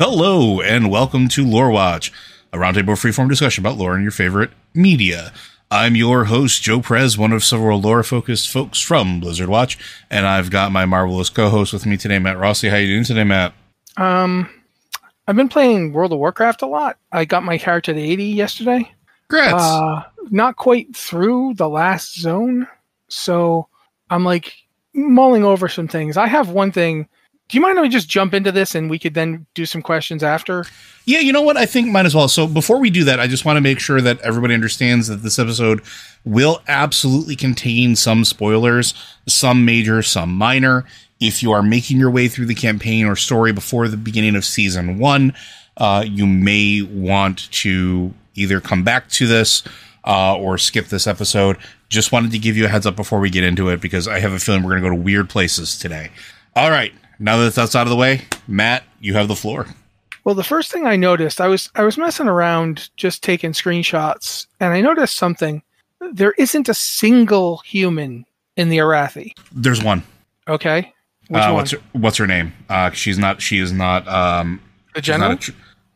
Hello, and welcome to Lore Watch, a roundtable freeform discussion about lore and your favorite media. I'm your host, Joe Prez, one of several lore-focused folks from Blizzard Watch, and I've got my marvelous co-host with me today, Matt Rossi. How you doing today, Matt? I've been playing World of Warcraft a lot. I got my character to 80 yesterday. Congrats! Not quite through the last zone, so I'm like mulling over some things. I have one thing. Do you mind if we just jump into this and we could then do some questions after? Yeah, you know what? I think might as well. So before we do that, I just want to make sure that everybody understands that this episode will absolutely contain some spoilers, some major, some minor. If you are making your way through the campaign or story before the beginning of Season 1, you may want to either come back to this or skip this episode. Just wanted to give you a heads up before we get into it, because I have a feeling we're going to go to weird places today. All right. Now that that's out of the way, Matt, you have the floor. Well, the first thing I noticed, I was messing around just taking screenshots, and I noticed something. There isn't a single human in the Arathi. There's one. Okay. Which one? What's her name? She is not the general?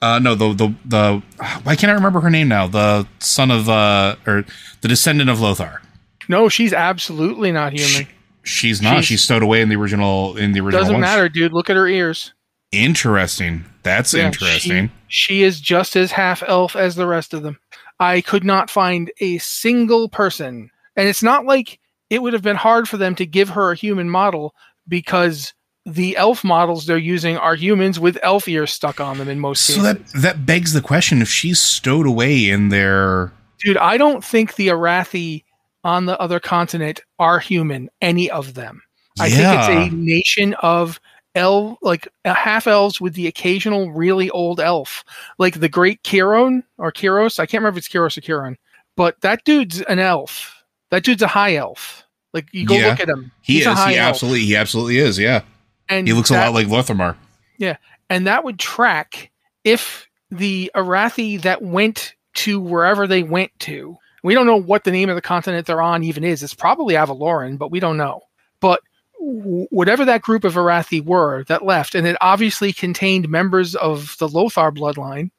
No, the why can't I remember her name now? The son of or the descendant of Lothar. No, she's absolutely not human. She's not. She's stowed away in the original. Doesn't matter, dude. Look at her ears. Interesting. That's interesting. She is just as half elf as the rest of them. I could not find a single person, and it's not like it would have been hard for them to give her a human model, because the elf models they're using are humans with elf ears stuck on them in most cases. So that begs the question: if she's stowed away in their... Dude, I don't think the Arathi on the other continent are human, any of them. I think it's a nation of half elves with the occasional really old elf, like the great Kiron or Kiros. I can't remember if it's Kiros or Kiron, but that dude's an elf. That dude's a high elf. Like, you go look at him. He absolutely is. Yeah. And he looks a lot like Lothamar. Yeah. And that would track if the Arathi that went to wherever they went to. We don't know what the name of the continent they're on even is. It's probably Avaloran, but we don't know. But whatever that group of Arathi were that left, and it obviously contained members of the Lothar bloodline,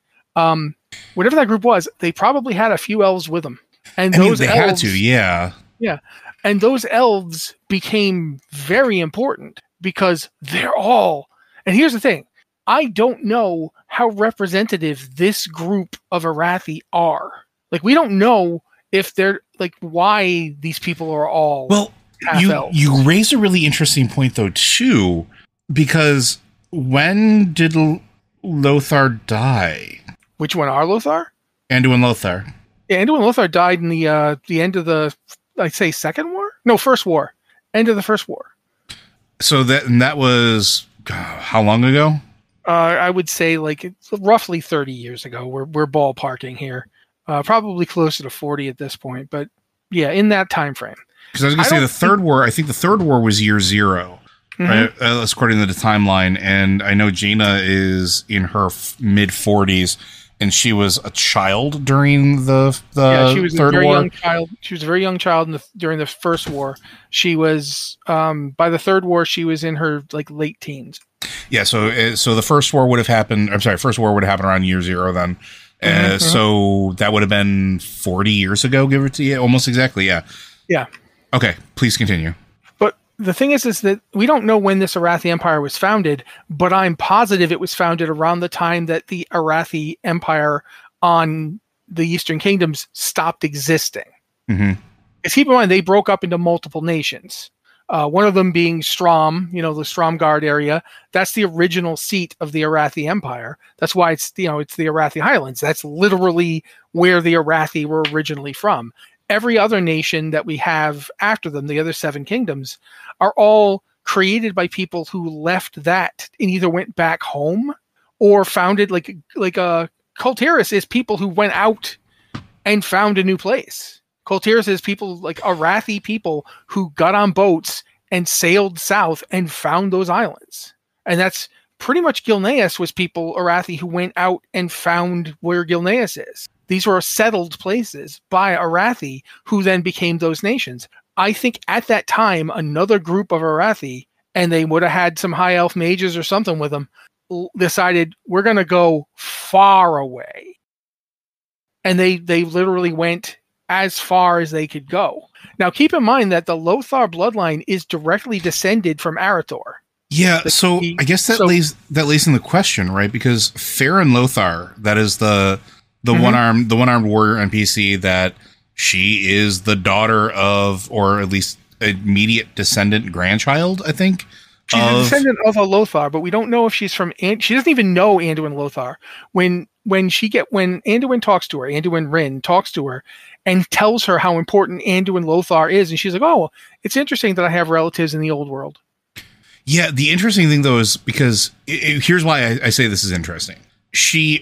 whatever that group was, they probably had a few elves with them. And those elves had to, yeah. Yeah. And those elves became very important because they're all... And here's the thing. I don't know how representative this group of Arathi are. Like, we don't know if they're like why these people are all you raise a really interesting point though too, because when did Lothar die? Which one? Our Lothar? Anduin Lothar. Yeah, Anduin Lothar died in the end of the, I'd say, Second War? No, First War. End of the First War. So that was how long ago? I would say like roughly 30 years ago. We're ballparking here. Probably closer to 40 at this point, but yeah, in that time frame. Because I was going to say the Third War. I think the Third War was year 0, right? According to the timeline. And I know Jaina is in her mid 40s, and she was a child during the she was Third a very War. Young child. She was a very young child during the First War. She was by the Third War, she was in her like late teens. Yeah. So the First War would have happened. I'm sorry, First War would have happened around year 0 then. So that would have been 40 years ago, give or take, almost exactly. Yeah. Yeah. Okay. Please continue. But the thing is that we don't know when this Arathi Empire was founded, but I'm positive it was founded around the time that the Arathi Empire on the Eastern Kingdoms stopped existing. Mm-hmm. Because keep in mind, they broke up into multiple nations. One of them being Strom, the Stromgard area. That's the original seat of the Arathi Empire. That's why it's the Arathi Highlands. That's literally where the Arathi were originally from. Every other nation that we have after them, the other 7 kingdoms, are all created by people who left that and either went back home or founded like Kultiris is people who went out and found a new place. Kultiris is people like Arathi people who got on boats and sailed south and found those islands. And that's pretty much Gilneas was people, Arathi, who went out and found where Gilneas is. These were settled places by Arathi who then became those nations. I think at that time, another group of Arathi, and they would have had some high elf mages or something with them, decided we're going to go far away. And they literally went as far as they could go. Now, keep in mind that the Lothar bloodline is directly descended from Arathor. Yeah, so I guess that lays in the question, right? Because Farron Lothar, that is the one-armed warrior NPC, that she is the daughter of, or at least immediate descendant grandchild, I think. She's a descendant of a Lothar, but we don't know if she's from. She doesn't even know Anduin Lothar. When Anduin talks to her, Anduin Wrynn talks to her and tells her how important Anduin Lothar is, and she's like, "Oh, it's interesting that I have relatives in the old world." Yeah, the interesting thing though is because here's why I say this is interesting.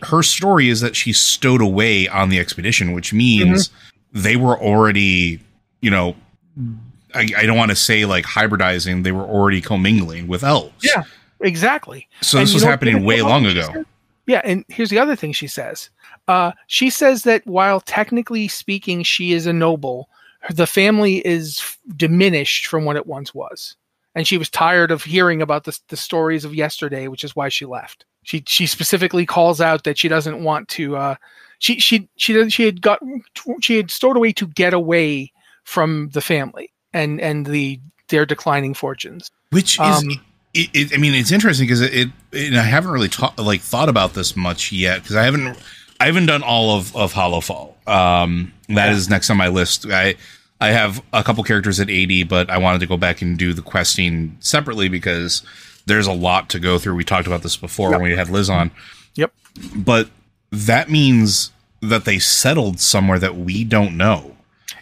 Her story is that she stowed away on the expedition, which means they were already, I don't want to say like hybridizing. They were already commingling with elves. Yeah, exactly. So this was happening way long ago. Yeah, and here's the other thing she says. She says that while technically speaking she is a noble, the family is diminished from what it once was. And she was tired of hearing about the stories of yesterday, which is why she left. She specifically calls out that she doesn't want to. She had stowed away to get away from the family and their declining fortunes. Which is, it's interesting because I haven't really thought about this much yet, because I haven't done all of Hallowfall. That is next on my list. I have a couple characters at 80, but I wanted to go back and do the questing separately because there's a lot to go through. We talked about this before when we had Liz on. Yep. But that means that they settled somewhere that we don't know.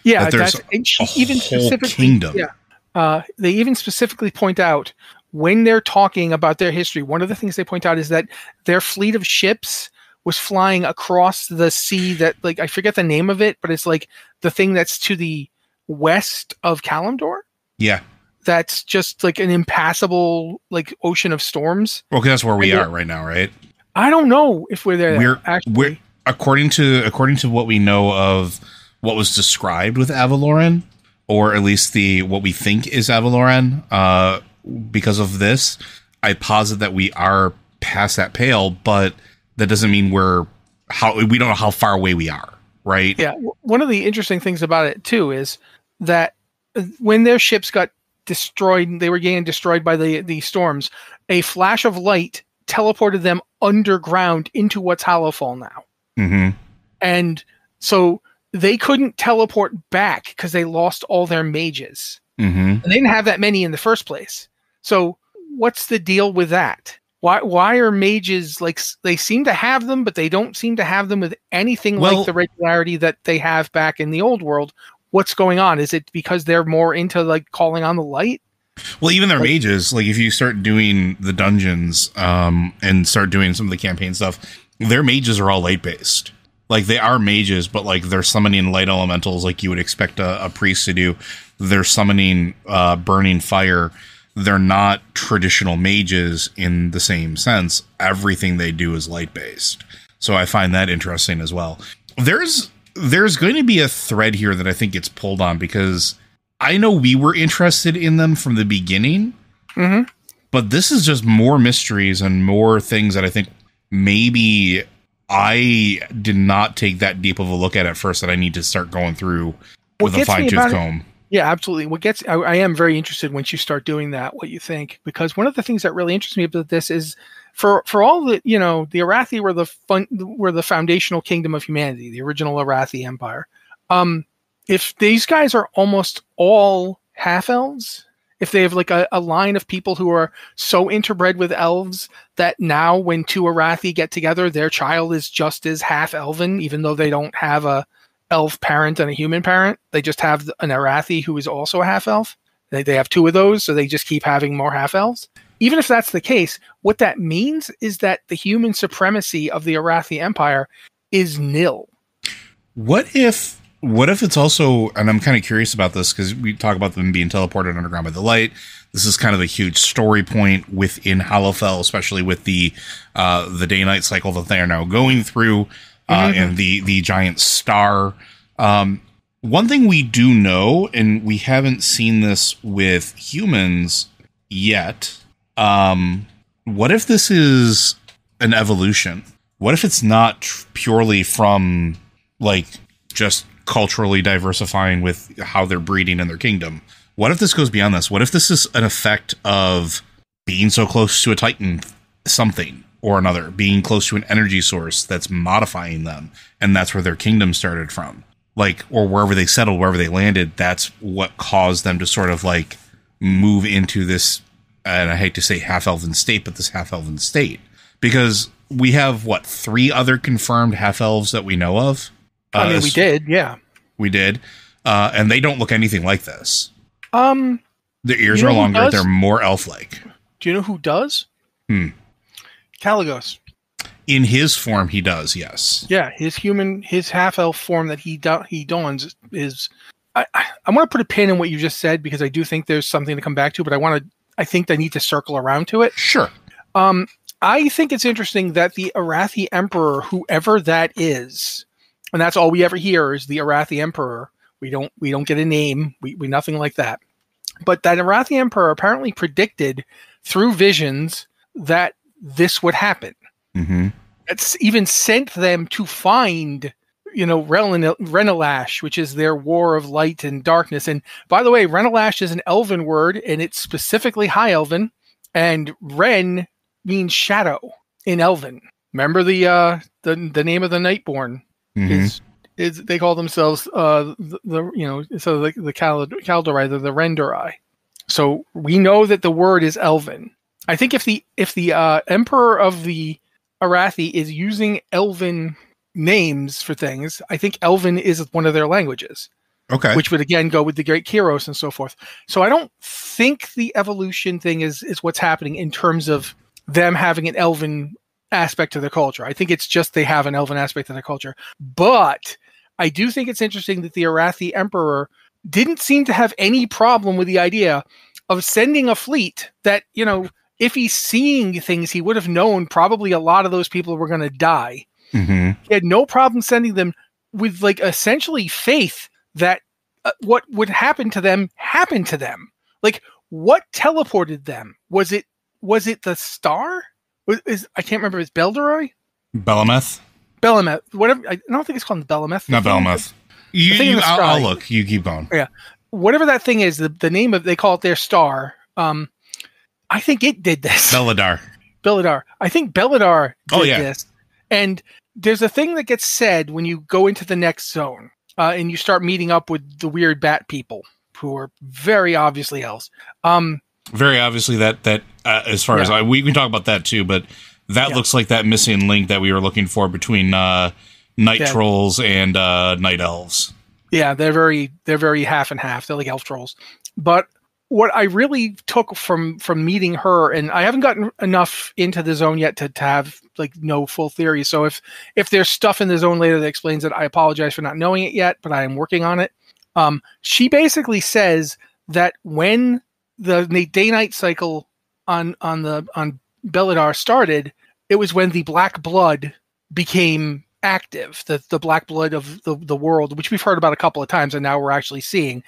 Yeah, that there's a whole kingdom. Yeah. They even specifically point out when they're talking about their history, one of the things they point out is that their fleet of ships was flying across the sea that, like, I forget the name of it, but it's like the thing that's to the west of Kalimdor. Yeah. That's just like an impassable like ocean of storms. Well, because that's where we are right now, right? I don't know if we're there. We're according to what we know of what was described with Avaloran, or at least what we think is Avaloran, because of this, I posit that we are past that pale, but that doesn't mean we don't know how far away we are, right? Yeah. One of the interesting things about it too is that when their ships got destroyed, they were getting destroyed by the storms, a flash of light teleported them underground into what's Hallowfall now. Mm-hmm. And so they couldn't teleport back because they lost all their mages. Mm-hmm. And they didn't have that many in the first place. So what's the deal with that? Why are mages, like, they seem to have them, but they don't seem to have them with anything like the regularity that they have back in the old world? What's going on? Is it because they're more into like calling on the light? Well, even their mages, like if you start doing the dungeons and start doing some of the campaign stuff, their mages are all light based. Like they are mages, but like they're summoning light elementals like you would expect a priest to do. They're summoning burning fire. They're not traditional mages in the same sense. Everything they do is light based. So I find that interesting as well. There's going to be a thread here that I think gets pulled on, because I know we were interested in them from the beginning, but this is just more mysteries and more things that I think maybe I did not take that deep of a look at first, that I need to start going through with a fine-tooth comb. Yeah, absolutely. I am very interested once you start doing that, what you think, because one of the things that really interests me about this is for all the, the Arathi were the foundational kingdom of humanity, the original Arathi Empire. If these guys are almost all half elves, if they have like a line of people who are so interbred with elves that now when two Arathi get together, their child is just as half elven, even though they don't have a elf parent and a human parent. They just have an Arathi who is also a half elf. They have two of those, so they just keep having more half elves. Even if that's the case, what that means is that the human supremacy of the Arathi Empire is nil. What if it's also, and I'm kind of curious about this because we talk about them being teleported underground by the light. This is kind of a huge story point within Hallowfell, especially with the day-night cycle that they are now going through. And the giant star. One thing we do know, and we haven't seen this with humans yet, what if this is an evolution? What if it's not purely from, like, just culturally diversifying with how they're breeding in their kingdom? What if this goes beyond this? What if this is an effect of being so close to a Titan something or another, being close to an energy source that's modifying them, and that's where their kingdom started from? Like, or wherever they settled, wherever they landed, that's what caused them to sort of, like, move into this, and I hate to say half-elven state, but this half-elven state. Because we have, 3 other confirmed half-elves that we know of? I mean, we did, yeah. We did. And they don't look anything like this. Their ears are longer. They're more elf-like. Do you know who does? Caligos. In his form, he does, yes. Yeah, his half-elf form that he dons is... I want to put a pin in what you just said, because I do think there's something to come back to, but I think I need to circle around to it. Sure. I think it's interesting that the Arathi Emperor, whoever that is, and that's all we ever hear is the Arathi Emperor. We don't get a name. We nothing like that. But that Arathi Emperor apparently predicted through visions that this would happen. Mm-hmm. It's even sent them to find, Renelash, which is their war of light and darkness. And by the way, Renelash is an elven word, and it's specifically High Elven, and Ren means shadow in Elven. Remember the name of the Nightborn is they call themselves the Kaldurai, the Rendurai. So we know that the word is Elven. I think if the Emperor of the Arathi is using Elven names for things, I think Elven is one of their languages. Okay. Which would again go with the Great Kyros and so forth. So I don't think the evolution thing is what's happening in terms of them having an Elven aspect to their culture. I think it's just they have an Elven aspect to their culture. But I do think it's interesting that the Arathi Emperor didn't seem to have any problem with the idea of sending a fleet that, if he's seeing things, he would have known probably a lot of those people were going to die. Mm-hmm. He had no problem sending them with essentially faith that what would happen to them happened to them. Like, what teleported them? Was it the star? I can't remember. It's Belderoy? Belemeth? Belemeth. Whatever. I don't think it's called Belemeth. Not Belemeth. I'll look. You keep going. Yeah. Whatever that thing is, the name of, they call it their star. I think it did this. Belladar. I think Belladar did this. And there's a thing that gets said when you go into the next zone and you start meeting up with the weird bat people who are very obviously elves. Very obviously that as far as we can talk about that too, but that looks like that missing link that we were looking for between night trolls and night elves. Yeah, they're very half and half. They're like elf trolls. But what I really took from meeting her, and I haven't gotten enough into the zone yet to have no full theory. So if there's stuff in the zone later that explains it, I apologize for not knowing it yet, but I am working on it. She basically says that when the day-night cycle on Belladar started, it was when the black blood became active, the black blood of the world, which we've heard about a couple of times, and now we're actually seeing.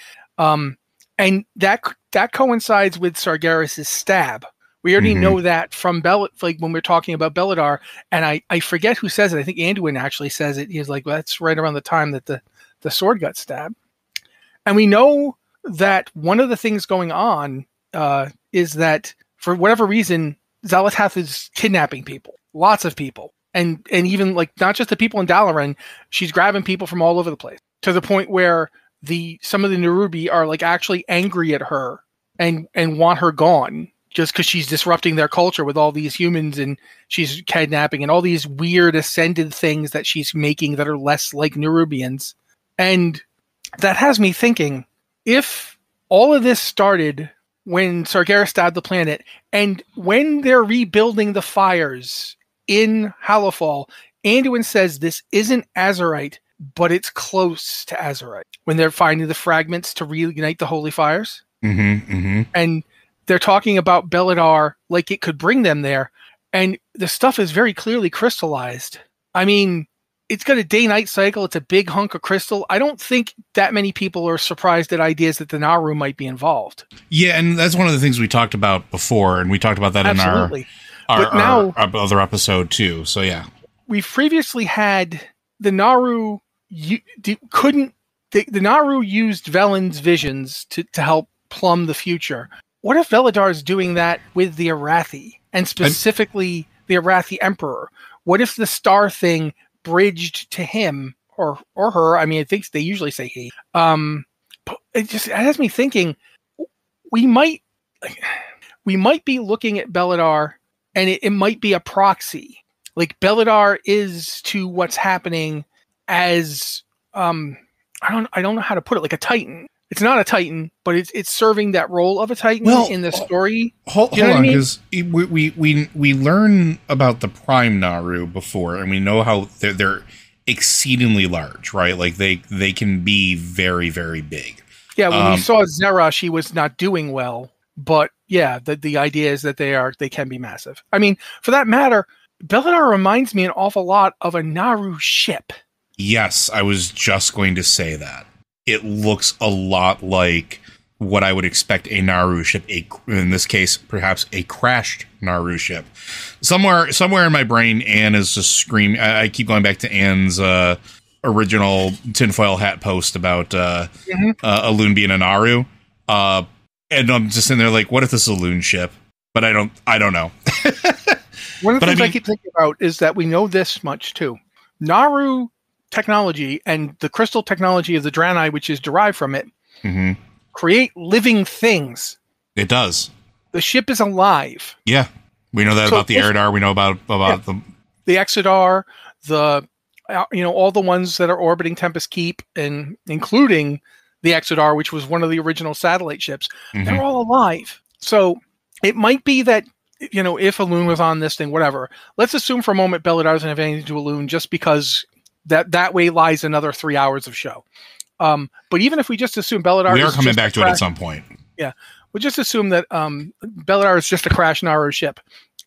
And that coincides with Sargeras' stab. We already know that from when we're talking about Belladar, and I forget who says it. I think Anduin actually says it. He's like, well, that's right around the time that the sword got stabbed. And we know that one of the things going on is that for whatever reason, Xal'atath is kidnapping people, lots of people, and even not just the people in Dalaran, she's grabbing people from all over the place to the point where some of the Nerubi are actually angry at her and want her gone just because she's disrupting their culture with all these humans, and she's kidnapping and all these weird ascended things that she's making that are less like Nerubians. And that has me thinking, if all of this started when Sargeras stabbed the planet, and when they're rebuilding the fires in Hallowfall, Anduin says this isn't Azerite, but it's close to Azerite. When they're finding the fragments to reignite the holy fires. And they're talking about Belladar like it could bring them there. And the stuff is very clearly crystallized. I mean, it's got a day-night cycle. It's a big hunk of crystal. I don't think that many people are surprised at ideas that the Naru might be involved. Yeah, and that's one of the things we talked about before, and we talked about that our other episode too. So yeah, we've previously had the Naru the Naru used Velen's visions to help plumb the future. What if Veladar is doing that with the Arathi, and specifically the Arathi Emperor? What if the star thing bridged to him or her? I mean, I think they usually say he. But it has me thinking we might be looking at Beladar, and it might be a proxy. Like Beladar is to what's happening as I don't know how to put it, like a Titan. It's not a Titan, but it's serving that role of a Titan in the story. Hold on, because we learn about the Prime Naru before, and we know how they're exceedingly large, right? Like they can be very, very big. Yeah, when we saw Zera, she was not doing well, but yeah, the idea is that they can be massive. I mean, for that matter, Beladar reminds me an awful lot of a Naru ship. Yes, I was just going to say that. It looks a lot like what I would expect a Naru ship, in this case, perhaps a crashed Naru ship. Somewhere in my brain, Anne is just screaming. I keep going back to Anne's original tinfoil hat post about a loon being a Naru. And I'm just in there like, what if this is a loon ship? But I don't know. One of the things I keep thinking about is that we know this much too. Naru technology and the crystal technology of the Draenei, which is derived from it, create living things. It does. The ship is alive. Yeah, we know that about the Eridar. We know about the Exodar, all the ones that are orbiting Tempest Keep, and including the Exodar, which was one of the original satellite ships. They're all alive. So it might be that, if a loon was on this thing, whatever. Let's assume for a moment Beladar doesn't have anything to do with a loon, just because that way lies another 3 hours of show. But even if we just assume Beladar, we are coming back to it at some point. Yeah, we'll just assume that Beladar is just a crashed Naru ship.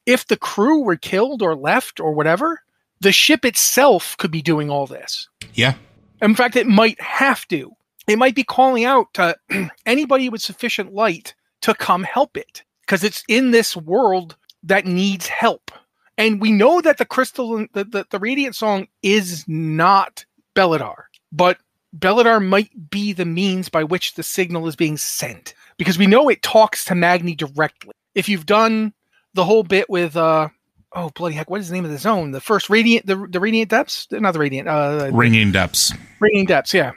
If the crew were killed or left or whatever, the ship itself could be doing all this. Yeah. In fact, it might have to. It might be calling out to anybody with sufficient light to come help it, because it's in this world that needs help. And we know that the crystal, the radiant song is not Beladar, but Beladar might be the means by which the signal is being sent, because we know it talks to Magni directly. If you've done the whole bit with, oh bloody heck, what is the name of the zone? The first Radiant, the Radiant Depths? Not the Radiant. Ringing Depths. Ringing Depths, yeah.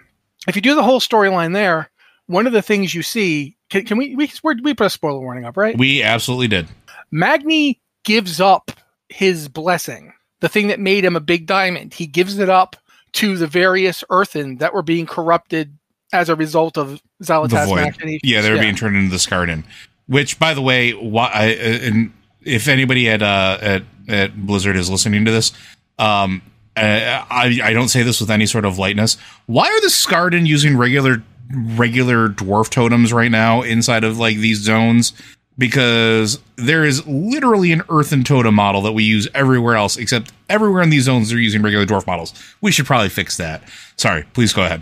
If you do the whole storyline there, one of the things you see, can we put a spoiler warning up, right? We absolutely did. Magni gives up his blessing, the thing that made him a big diamond. He gives it up to the various earthen that were being corrupted as a result of Xalatas machinations. Yeah, they were being turned into the Skardan. Which, by the way, and if anybody at Blizzard is listening to this, I don't say this with any sort of lightness. Why are the Skardan using regular dwarf totems right now inside of like these zones? Because there is literally an earthen totem model that we use everywhere else, except everywhere in these zones they're using regular dwarf models. We should probably fix that. Sorry, please go ahead.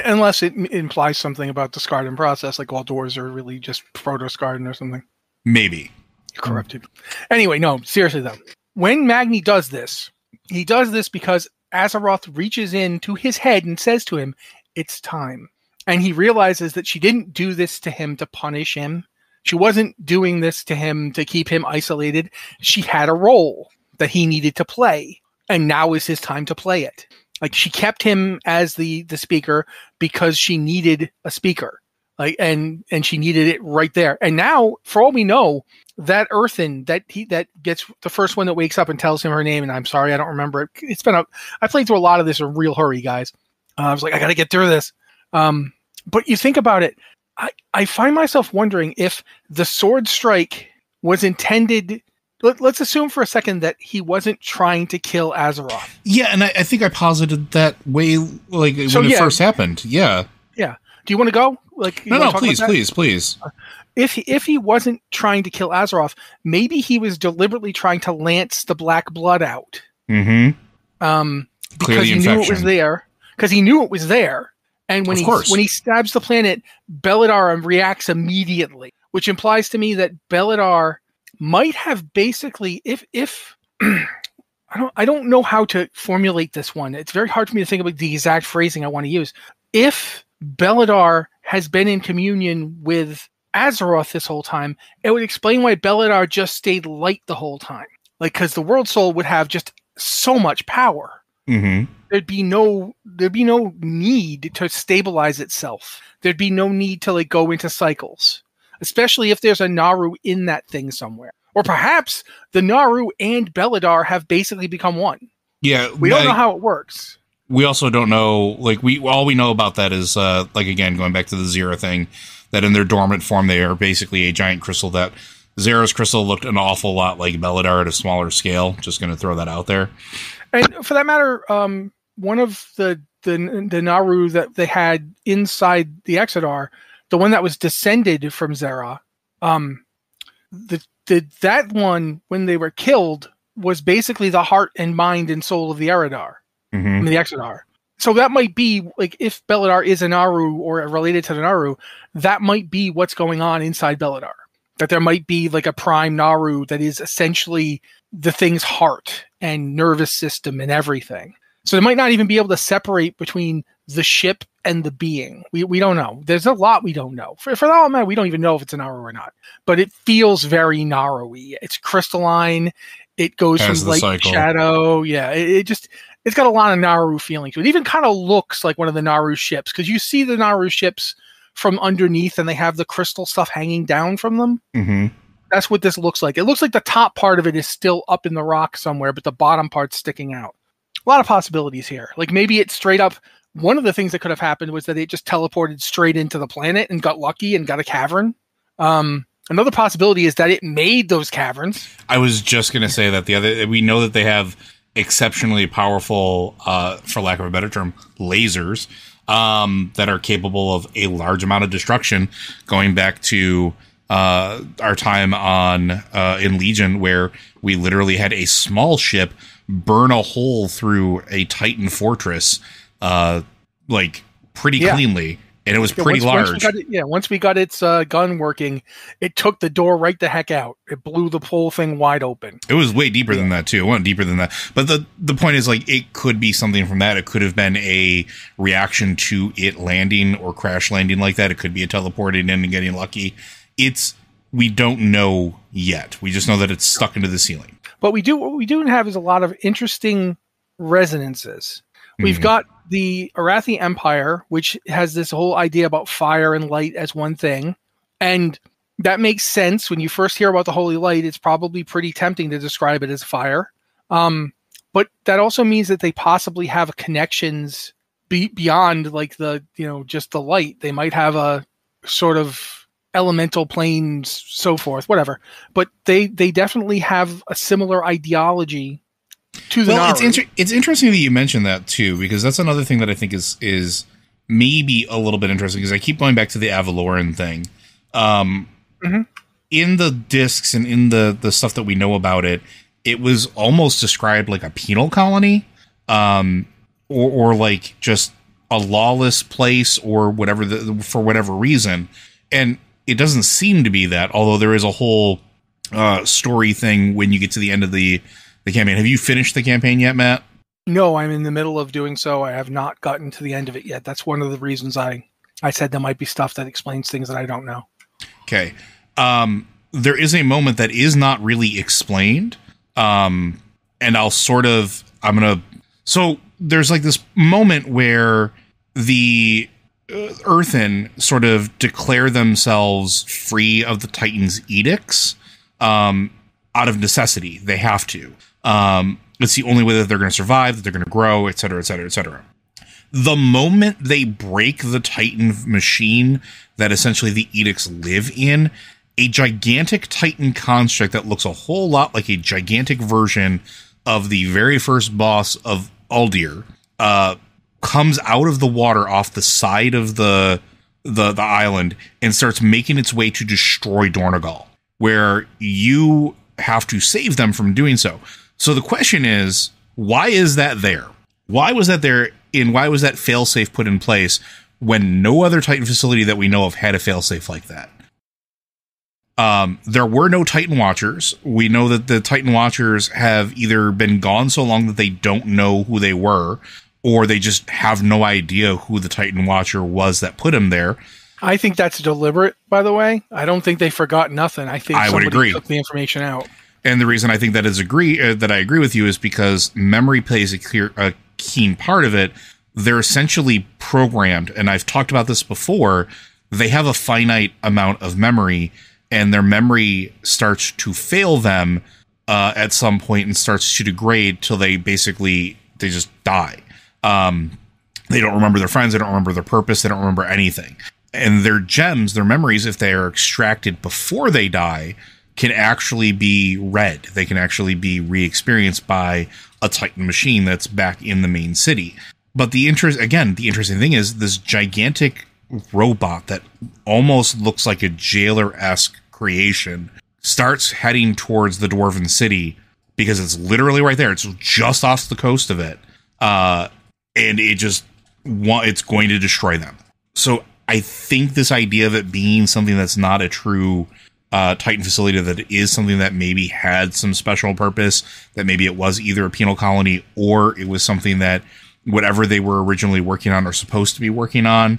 Unless it implies something about the Skardan process, like all dwarves are really just proto-Skardan or something. Maybe. Corrupted. Anyway, no, seriously though. When Magni does this, he does this because Azeroth reaches into his head and says to him, it's time. And he realizes that she didn't do this to him to punish him. She wasn't doing this to him to keep him isolated. She had a role that he needed to play, and now is his time to play it. Like, she kept him as the speaker because she needed a speaker, like, and she needed it right there. And now, for all we know, that earthen that gets the first one that wakes up and tells him her name, and I'm sorry, I don't remember it. I played through a lot of this in real hurry, guys. I was like, I got to get through this. But you think about it. I find myself wondering if the sword strike was intended. Let's assume for a second that he wasn't trying to kill Azeroth. Yeah, and I think I posited that way, like, when it first happened. Yeah. Yeah. Do you want to go? Like, no, please. If he wasn't trying to kill Azeroth, maybe he was deliberately trying to lance the black blood out. Mm-hmm. Because he knew it was there. Because he knew it was there. And when he stabs the planet, Beladar reacts immediately, which implies to me that Beladar might have basically, if I don't know how to formulate this one. It's very hard for me to think about the exact phrasing I want to use. If Beledar has been in communion with Azeroth this whole time, it would explain why Beledar just stayed light the whole time. Like, because the World Soul would have just so much power. Mm-hmm. There'd be no need to stabilize itself. There'd be no need to like go into cycles, especially if there's a Naru in that thing somewhere. Or perhaps the Naru and Beledar have basically become one. Yeah, we don't know how it works. We also don't know. Like all we know about that is like again going back to the Zera thing, that in their dormant form they are basically a giant crystal. That Zera's crystal looked an awful lot like Beledar at a smaller scale. Just going to throw that out there. And for that matter, one of the Naru that they had inside the Exodar, the one that was descended from Zera, that one, when they were killed, was basically the heart and mind and soul of the Eridar, the Exodar. So that might be, like, if Beledar is a Naru or related to the Naru, that might be what's going on inside Beledar. That there might be, like, a prime Naru that is essentially the thing's heart and nervous system and everything. So they might not even be able to separate between the ship and the being. We don't know. There's a lot we don't know. For all matter, we don't even know if it's a Naru or not. But it feels very Naru-y. It's crystalline. It goes from light to shadow. Yeah, it's got a lot of Naru feeling to it. It even kind of looks like one of the Naru ships, because you see the Naru ships from underneath and they have the crystal stuff hanging down from them. Mm-hmm. That's what this looks like. It looks like the top part of it is still up in the rock somewhere, but the bottom part's sticking out. A lot of possibilities here. Like maybe it's straight up. One of the things that could have happened was that it just teleported straight into the planet and got lucky and got a cavern. Another possibility is that it made those caverns. I was just going to say that we know that they have exceptionally powerful, for lack of a better term, lasers that are capable of a large amount of destruction. Going back to our time in Legion, where we literally had a small ship burn a hole through a Titan fortress, like pretty cleanly, and it was pretty large. Once we got its gun working, it took the door right the heck out. It blew the whole thing wide open. It was way deeper than that too. It went deeper than that. But the point is, like, it could be something from that. It could have been a reaction to it landing or crash landing like that. It could be a teleporting in and getting lucky. We don't know yet. We just know that it's stuck into the ceiling. But what we do have is a lot of interesting resonances. We've got the Arathi Empire, which has this whole idea about fire and light as one thing. And that makes sense. When you first hear about the Holy Light, it's probably pretty tempting to describe it as fire. But that also means that they possibly have connections beyond, like, just the light. They might have a sort of elemental planes, so forth, whatever. But they definitely have a similar ideology to the Naru. It's interesting that you mentioned that too, because that's another thing that I think is maybe a little bit interesting, because I keep going back to the Avaloran thing. In the discs and in the stuff that we know about it, it was almost described like a penal colony, or like just a lawless place, or whatever, for whatever reason. And it doesn't seem to be that, although there is a whole story thing when you get to the end of the campaign. Have you finished the campaign yet, Matt? No, I'm in the middle of doing so. I have not gotten to the end of it yet. That's one of the reasons I said there might be stuff that explains things that I don't know. Okay. There is a moment that is not really explained. And so there's like this moment where the Earthen sort of declare themselves free of the Titans' edicts, out of necessity. They have to. It's the only way that they're going to survive, that they're going to grow, et cetera, et cetera, et cetera. The moment they break the Titan machine that essentially the edicts live in, a gigantic Titan construct that looks a whole lot like a gigantic version of the very first boss of Uldir, comes out of the water off the side of the island and starts making its way to destroy Dornogal, where you have to save them from doing so. So the question is, why is that there? Why was that there, and why was that failsafe put in place when no other Titan facility that we know of had a failsafe like that? There were no Titan Watchers. We know that the Titan Watchers have either been gone so long that they don't know who they were, or they just have no idea who the Titan Watcher was that put him there. I think that's deliberate, by the way. I don't think they forgot nothing. I think would agree. Took the information out. And the reason I think that I agree with you is because memory plays a keen part of it. They're essentially programmed, and I've talked about this before. They have a finite amount of memory, and their memory starts to fail them at some point and starts to degrade till they just die. They don't remember their friends. They don't remember their purpose. They don't remember anything. And their gems, their memories, if they are extracted before they die, can actually be read. They can actually be re-experienced by a Titan machine that's back in the main city. But the interesting thing is this gigantic robot that almost looks like a jailer-esque creation starts heading towards the Dwarven city because it's literally right there. It's just off the coast of it. And it's going to destroy them. So I think this idea of it being something that's not a true Titan facility, that it is something that maybe had some special purpose, that maybe it was either a penal colony or it was something that whatever they were originally working on or supposed to be working on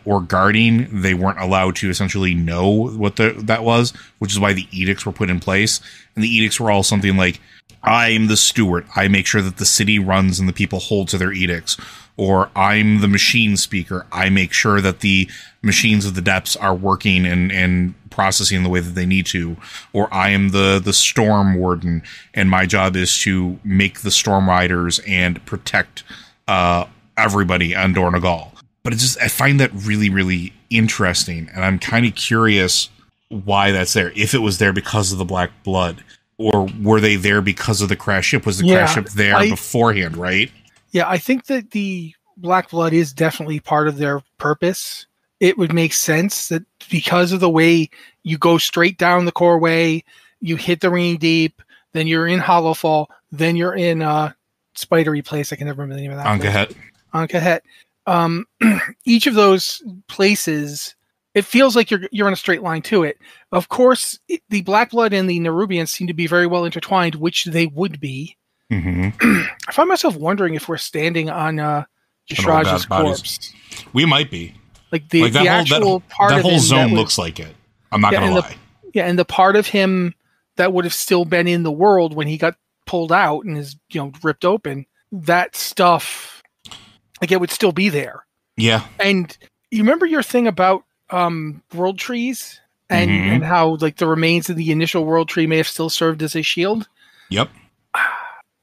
or guarding, they weren't allowed to essentially know what that was, which is why the edicts were put in place. And the edicts were all something like, I'm the steward. I make sure that the city runs and the people hold to their edicts. Or I'm the machine speaker. I make sure that the machines of the depths are working and processing the way that they need to. Or I am the storm warden, and my job is to make the storm riders and protect everybody on Dornagal. But I find that really, really interesting, and I'm kind of curious why that's there. If it was there because of the Black Blood, or were they there because of the crash ship? Was the crash ship there beforehand, right? Yeah, I think that the Black Blood is definitely part of their purpose. It would make sense that because of the way you go straight down the core way, you hit the Ringing Deep, then you're in Hallowfall, then you're in spidery place. I can never remember the name of that. Ankahet. Each of those places, it feels like you're in a straight line to it. Of course, the Black Blood and the Nerubians seem to be very well intertwined, which they would be. Mm-hmm. I find myself wondering if we're standing on Yashraj's corpse. We might be. Like the actual part of him. That whole zone looks like it. I'm not going to lie. And the part of him that would have still been in the world when he got pulled out and is, ripped open, that stuff, like, it would still be there. Yeah. And you remember your thing about world trees and how, like, the remains of the initial world tree may have still served as a shield? Yep.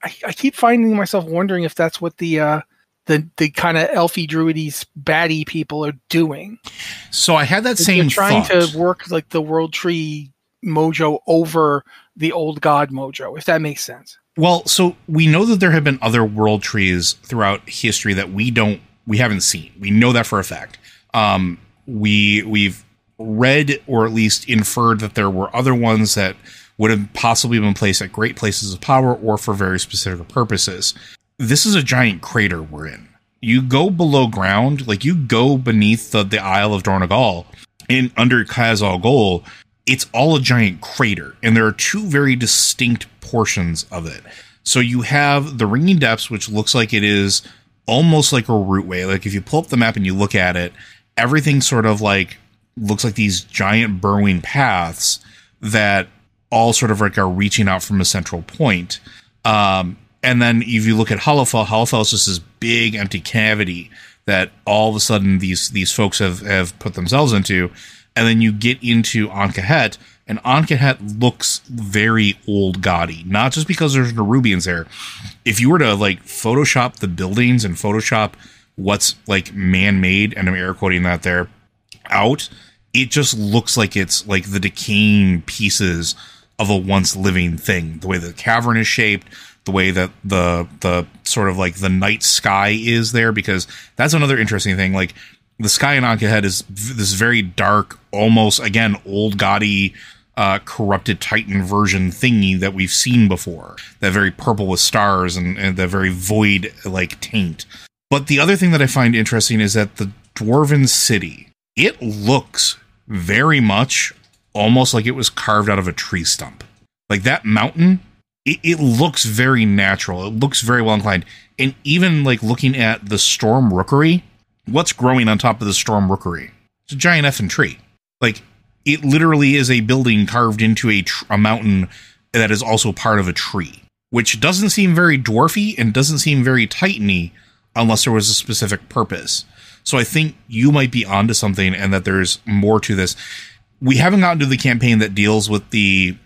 I keep finding myself wondering if that's what the kind of elfy druidy baddie people are doing. So I had that same trying to work like the world tree mojo over the old god mojo, if that makes sense. Well, so we know that there have been other world trees throughout history that we haven't seen. We know that for a fact. We've read or at least inferred that there were other ones that would have possibly been placed at great places of power or for very specific purposes. This is a giant crater we're in. You go below ground, like you go beneath the Isle of Dornagal, under Khazal Gol, it's all a giant crater, and there are two very distinct portions of it. So you have the Ringing Depths, which looks like it is almost like a routeway. Like if you pull up the map and you look at it, everything sort of like looks like these giant burrowing paths that all sort of like are reaching out from a central point. And then if you look at Hallowfall is just this big empty cavity that all of a sudden these folks have put themselves into. And then you get into Ankahet, and Ankahet looks very old gaudy, not just because there's Nerubians there. If you were to like Photoshop the buildings and Photoshop what's like man-made, and I'm air quoting that there, out, it just looks like it's like the decaying pieces of a once living thing. The way the cavern is shaped, the way that the sort of like the night sky is there, because that's another interesting thing. Like the sky in Ankahet is this very dark, almost again old gaudy, corrupted Titan version thingy that we've seen before. That very purple with stars and the very void like taint. But the other thing that I find interesting is that the Dwarven city, it looks very much almost like it was carved out of a tree stump. Like that mountain, it looks very natural. It looks very well inclined. And even like looking at the storm rookery, what's growing on top of the storm rookery? It's a giant effing tree. Like, it literally is a building carved into a mountain that is also part of a tree, which doesn't seem very dwarfy and doesn't seem very titany unless there was a specific purpose. So I think you might be onto something and that there's more to this. We haven't gotten to the campaign that deals with the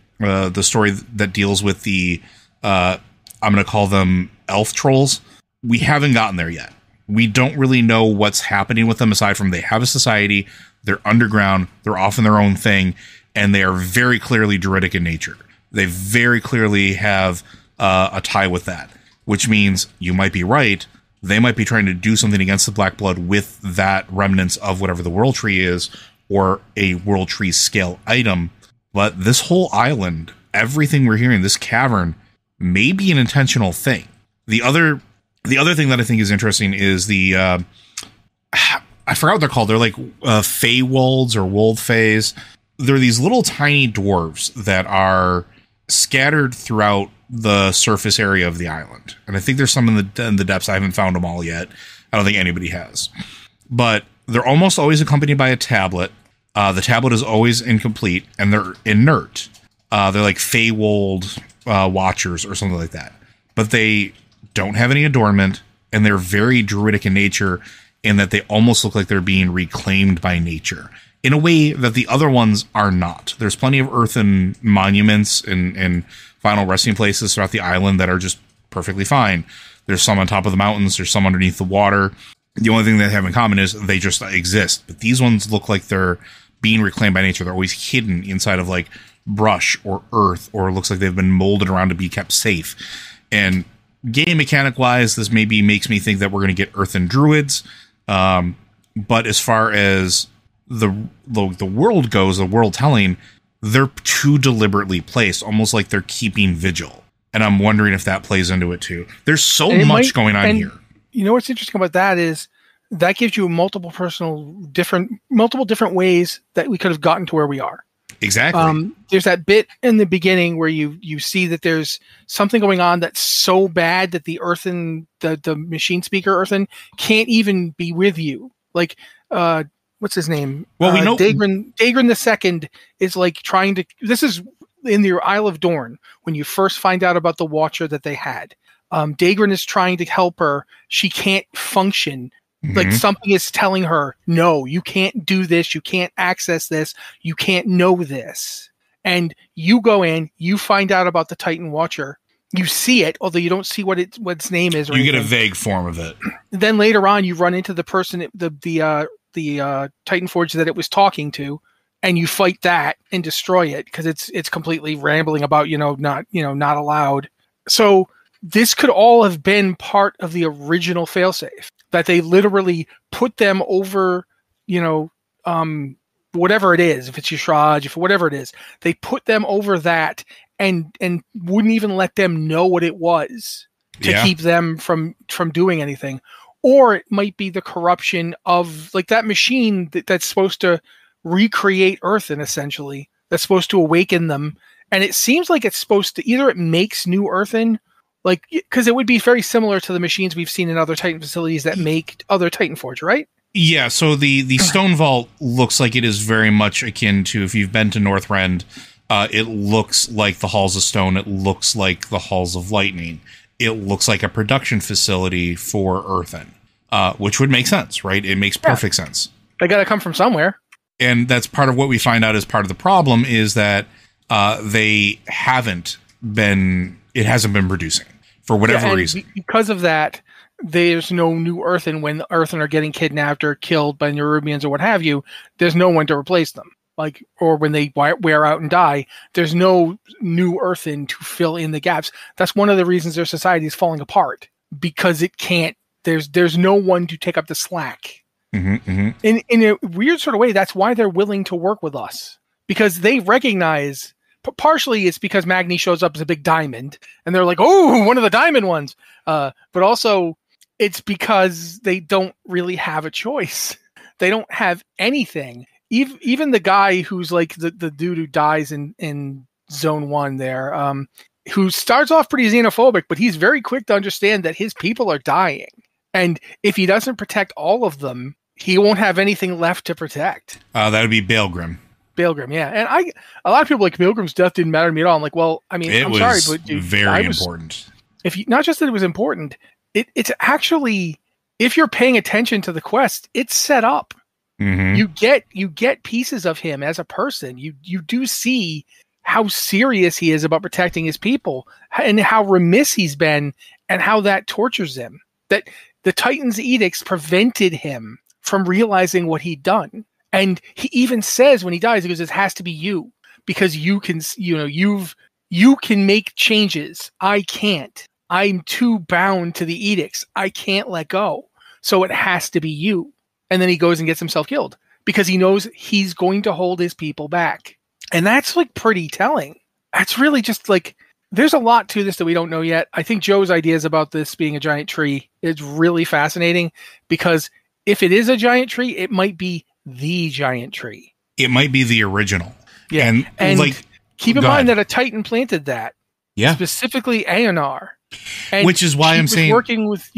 story that deals with the, I'm going to call them elf trolls. We haven't gotten there yet. We don't really know what's happening with them aside from they have a society, they're underground, they're off in their own thing, and they are very clearly druidic in nature. They very clearly have a tie with that, which means you might be right. They might be trying to do something against the Black Blood with that remnants of whatever the World Tree is, or a World Tree scale item. But this whole island, everything we're hearing, this cavern, may be an intentional thing. The other thing that I think is interesting is the I forgot what they're called. They're like Feywolds or Wold Fays. They're these little tiny dwarves that are scattered throughout the surface area of the island. And I think there's some in the depths. I haven't found them all yet. I don't think anybody has. But they're almost always accompanied by a tablet. The tablet is always incomplete, and they're inert. They're like Feywold watchers or something like that. But they don't have any adornment, and they're very druidic in nature in that they almost look like they're being reclaimed by nature in a way that the other ones are not. There's plenty of earthen monuments and final resting places throughout the island that are just perfectly fine. There's some on top of the mountains. There's some underneath the water. The only thing they have in common is they just exist. But these ones look like they're being reclaimed by nature. They're always hidden inside of like brush or earth, or it looks like they've been molded around to be kept safe. And game mechanic wise, this maybe makes me think that we're going to get earthen druids. But as far as the world goes, the world telling, they're too deliberately placed, almost like they're keeping vigil. And I'm wondering if that plays into it too. There's so much going on here. You know what's interesting about that is that gives you multiple different ways that we could have gotten to where we are. Exactly. There's that bit in the beginning where you see that there's something going on that's so bad that the earthen, the machine speaker earthen can't even be with you. Like, what's his name? Well, we know Daegrin II is like trying to. This is in the Isle of Dorne when you first find out about the Watcher that they had. Daegrin is trying to help her. She can't function. Mm-hmm. Like something is telling her, no, you can't do this. You can't access this. You can't know this. And you go in, you find out about the Titan Watcher. You see it, although you don't see what its name is. Or you anything. Get a vague form of it. Then later on, you run into the person, the Titan Forge that it was talking to, and you fight that and destroy it because it's completely rambling about not allowed. So this could all have been part of the original failsafe that they literally put them over, whatever it is, if it's Yishraj, if whatever it is, they put them over that and wouldn't even let them know what it was to keep them from doing anything. Or it might be the corruption of like that machine that's supposed to recreate Earthen, essentially, that's supposed to awaken them. And it seems like it's supposed to either it makes new Earthen, like, because it would be very similar to the machines we've seen in other Titan facilities that make other Titan Forge, right? Yeah, so the Stone Vault looks like it is very much akin to, if you've been to Northrend, it looks like the Halls of Stone, it looks like the Halls of Lightning. It looks like a production facility for Earthen, which would make sense, right? It makes perfect sense. They got to come from somewhere. And that's part of what we find out is part of the problem is that it hasn't been producing for whatever reason. Because of that, there's no new Earthen when the Earthen are getting kidnapped or killed by Nerubians or what have you. There's no one to replace them. Like, or when they wear out and die, there's no new Earthen to fill in the gaps. That's one of the reasons their society is falling apart, because it can't. There's no one to take up the slack. Mm-hmm, mm-hmm. In a weird sort of way, that's why they're willing to work with us, because they recognize. Partially, it's because Magni shows up as a big diamond, and they're like, "Oh, one of the diamond ones." But also, it's because they don't really have a choice. They don't have anything. even the guy who's like the dude who dies in Zone 1 there, who starts off pretty xenophobic, but he's very quick to understand that his people are dying. And if he doesn't protect all of them, he won't have anything left to protect. That would be Baelgrim. Baelgrim, yeah. And a lot of people like Baelgrim's death didn't matter to me at all. I'm like, well, I mean, I'm sorry, but dude, very important. Not just that it was important, it's actually, if you're paying attention to the quest, it's set up. Mm-hmm. You get pieces of him as a person. You do see how serious he is about protecting his people and how remiss he's been and how that tortures him. That the Titan's edicts prevented him from realizing what he'd done. And he even says when he dies, he goes, "It has to be you because you can, you can make changes. I can't. I'm too bound to the edicts. I can't let go. So it has to be you." And then he goes and gets himself killed because he knows he's going to hold his people back. And that's like pretty telling. That's really just like, there's a lot to this that we don't know yet. I think Joe's ideas about this being a giant tree is really fascinating because if it is a giant tree, it might be the giant tree. It might be the original. Yeah. And like, keep in mind that a Titan planted that. Yeah. Specifically Aeonar. And which is why I'm saying, working with,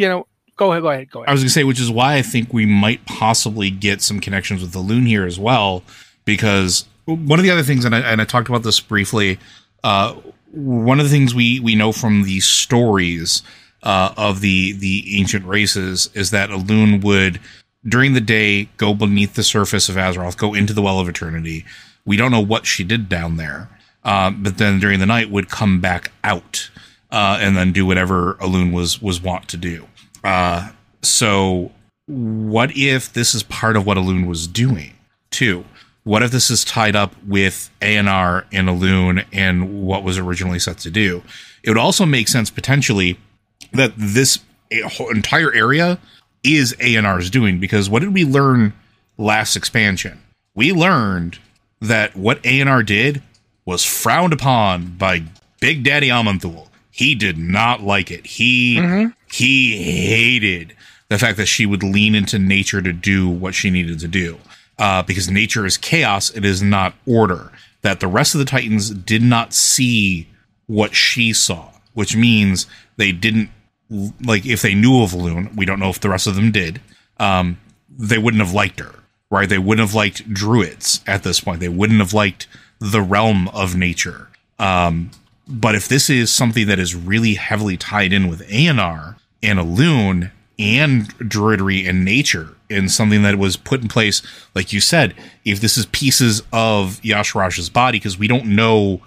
go ahead. I was going to say, which is why I think we might possibly get some connections with the Loon here as well, because one of the other things, and I talked about this briefly, one of the things we know from the stories of the ancient races is that a Loon would, during the day, go beneath the surface of Azeroth, go into the Well of Eternity. We don't know what she did down there, but then during the night would come back out and then do whatever a Loon was wont to do. So what if this is part of what a Loon was doing too? What if this is tied up with Aeonar and Elune and what was originally set to do? It would also make sense potentially that this whole entire area is Aenar's doing, because what did we learn last expansion? We learned that what Aeonar did was frowned upon by Big Daddy Aman'Thul. He did not like it. He hated the fact that she would lean into nature to do what she needed to do. Because nature is chaos, it is not order. That the rest of the Titans did not see what she saw, which means they didn't, like, if they knew of Elune, we don't know if the rest of them did, they wouldn't have liked her, right? They wouldn't have liked druids at this point. They wouldn't have liked the realm of nature. But if this is something that is really heavily tied in with Aeonar and Elune and druidry and nature, and something that was put in place, like you said, if this is pieces of Yasharash's body, because we don't know